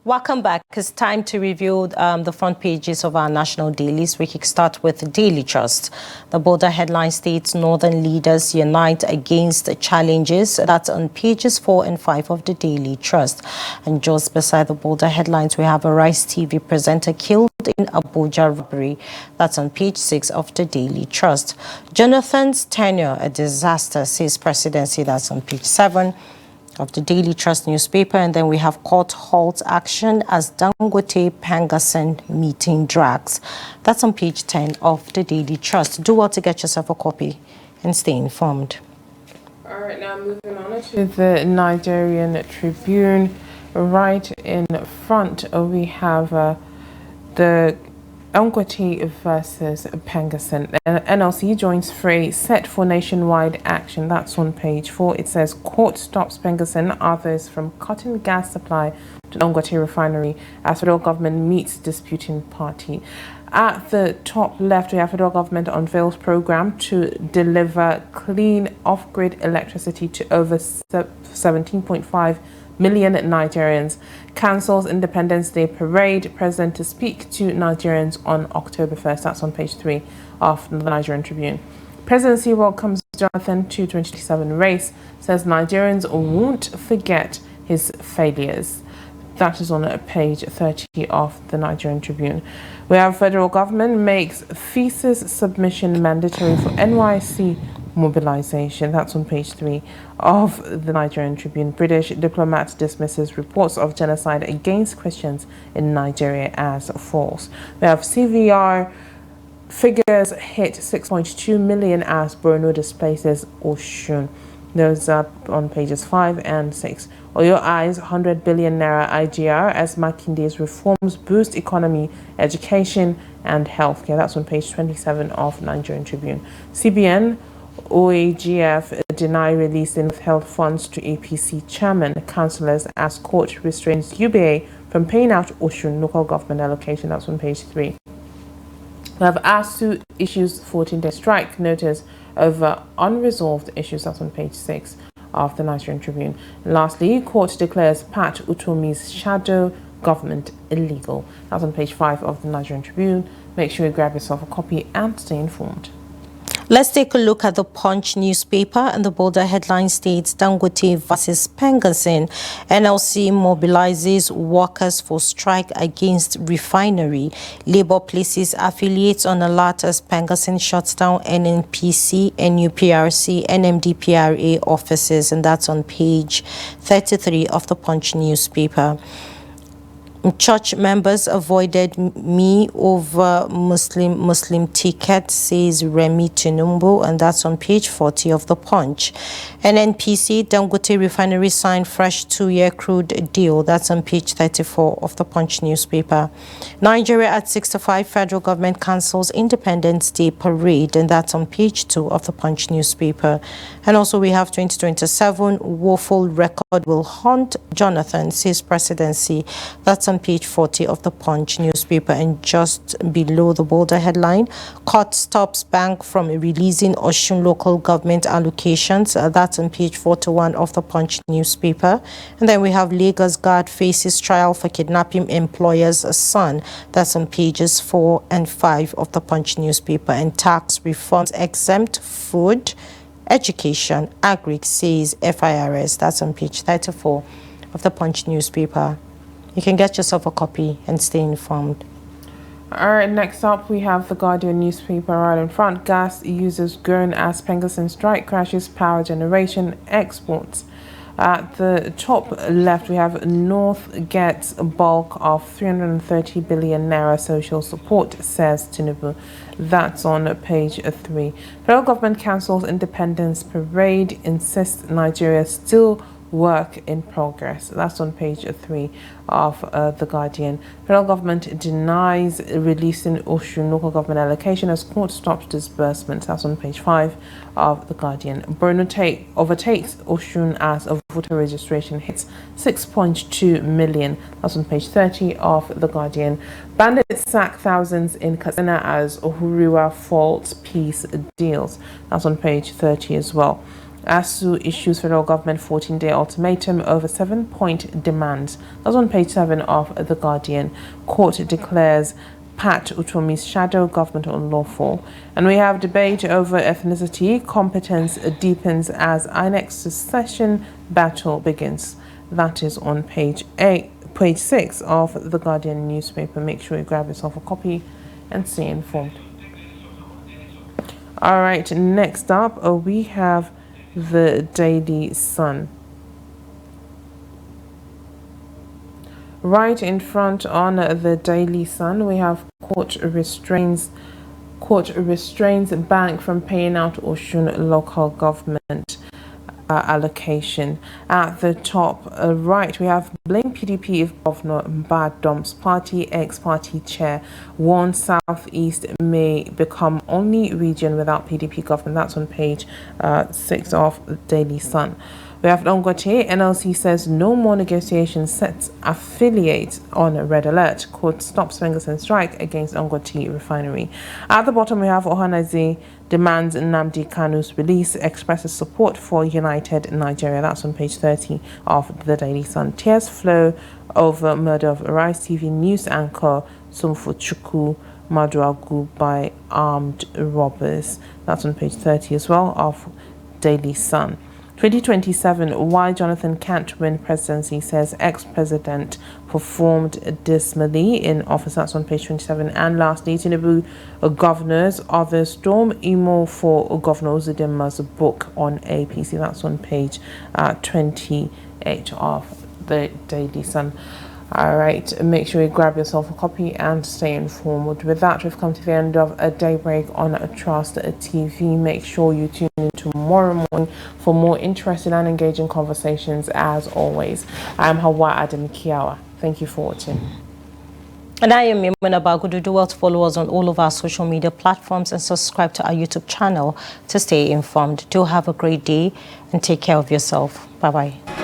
Welcome back. It's time to review the front pages of our national dailies. We can start with the Daily Trust. The border headline states Northern leaders unite against challenges. That's on pages 4 and 5 of the Daily Trust. And just beside the border headlines, we have a Rice TV presenter killed in Abuja robbery. That's on page 6 of the Daily Trust. Jonathan's tenure a disaster, says presidency. That's on page 7 of the Daily Trust newspaper. And then we have court halt action as Dangote Pengasen meeting drags. That's on page 10 of the Daily Trust. Do well to get yourself a copy and stay informed. All right, now moving on to the Nigerian Tribune. Right in front, we have the Dangote versus Pengasen. NLC joins fray set for nationwide action. That's on page 4. It says court stops Pengasen others from cutting gas supply to Dangote refinery as federal government meets disputing party. At the top left, we have federal government unveils program to deliver clean off-grid electricity to over 17.5 million Nigerians. Cancels Independence Day parade. President to speak to Nigerians on October 1st. That's on page 3 of the Nigerian Tribune. Presidency welcomes Jonathan to 2027 race. Says Nigerians won't forget his failures. That is on page 30 of the Nigerian Tribune. We have federal government makes thesis submission mandatory for NYC mobilization. That's on page 3 of the Nigerian Tribune. British diplomat dismisses reports of genocide against Christians in Nigeria as false. We have CVR figures hit 6.2 million as Borno displaces Oshun. Those are on pages 5 and 6. Oyo eyes 100 billion naira IGR as Makinde's reforms boost economy, education and healthcare. That's on page 27 of Nigerian Tribune. CBN OAGF deny releasing withheld funds to APC chairman, councillors as court restrains UBA from paying out Oshun local government allocation. That's on page 3. We have ASU issues 14-day strike notice over unresolved issues. That's on page 6 of the Nigerian Tribune. And lastly, court declares Pat Utomi's shadow government illegal. That's on page 5 of the Nigerian Tribune. Make sure you grab yourself a copy and stay informed. Let's take a look at the Punch newspaper, and the bolder headline states Dangote versus Pengasen. NLC mobilizes workers for strike against refinery. Labour places affiliates on alert as Pengasen shuts down NNPC, NUPRC, NMDPRA offices, and that's on page 33 of the Punch newspaper. Church members avoided me over Muslim ticket, says Remi Tinubu, and that's on page 40 of the Punch. NNPC Dangote refinery signed fresh 2-year crude deal. That's on page 34 of the Punch newspaper. Nigeria at 65, federal government cancels Independence Day parade, and that's on page 2 of the Punch newspaper. And also we have 2027 woeful record will haunt Jonathan, says presidency. That's on page 40 of the Punch newspaper. And just below the bolder headline, court stops bank from releasing Osun local government allocations. That's on page 41 of the Punch newspaper. And then we have Lagos guard faces trial for kidnapping employer's son. That's on pages 4 and 5 of the Punch newspaper. And tax reforms exempt food, education, agri, says FIRS. That's on page 34 of the Punch newspaper. You can get yourself a copy and stay informed. All right, next up we have the Guardian newspaper right in front. Gas users groan as Pengasen strike crashes power generation exports. At the top left, we have North gets a bulk of 330 billion naira social support, says Tinubu. That's on page 3. Federal government cancels Independence Parade, insists Nigeria still work in progress. That's on page 3 of The Guardian. Federal government denies releasing Osun local government allocation as court stops disbursements. That's on page 5 of The Guardian. Borno overtakes Osun as a voter registration hits 6.2 million. That's on page 30 of The Guardian. Bandits sack thousands in Katsina as Uhuriwa faults peace deals. That's on page 30 as well. ASU issues federal government 14-day ultimatum over 7-point demands. That's on page 7 of The Guardian. Court declares Pat Utomi's shadow government unlawful. And we have debate over ethnicity. Competence deepens as INEC's secession battle begins. That is on page 6 of The Guardian newspaper. Make sure you grab yourself a copy and stay informed. All right, next up we have the Daily Sun. Right in front on the Daily Sun, we have court restrains bank from paying out Osun local government allocation. At the top right, we have blame PDP if Governor Mbah dumps party, ex-party chair warns Southeast may become only region without PDP government. That's on page 6 of the Daily Sun. We have Dangote. NLC says no more negotiations, sets affiliates on red alert. Court stops Pengassin strike against Dangote refinery. At the bottom, we have Ohanaeze demands Nnamdi Kanu's release, expresses support for United Nigeria. That's on page 30 of the Daily Sun. Tears flow over murder of Arise TV news anchor Sumfuchukwu Maduagu by armed robbers. That's on page 30 as well of Daily Sun. 2027, why Jonathan can't win presidency, says ex-president performed dismally in office. That's on page 27. And lastly, Tinubu governors, others storm emo for Governor Uzodinma's book on APC. That's on page 28 of the Daily Sun. All right, make sure you grab yourself a copy and stay informed. With that, we've come to the end of a daybreak on Trust TV. Make sure you tune in tomorrow morning for more interesting and engaging conversations as always. I'm Hawa Adam Kiawa. Thank you for watching. And I am Yemuna Bagudu. Do well to follow us on all of our social media platforms and subscribe to our YouTube channel to stay informed. Do have a great day and take care of yourself. Bye-bye.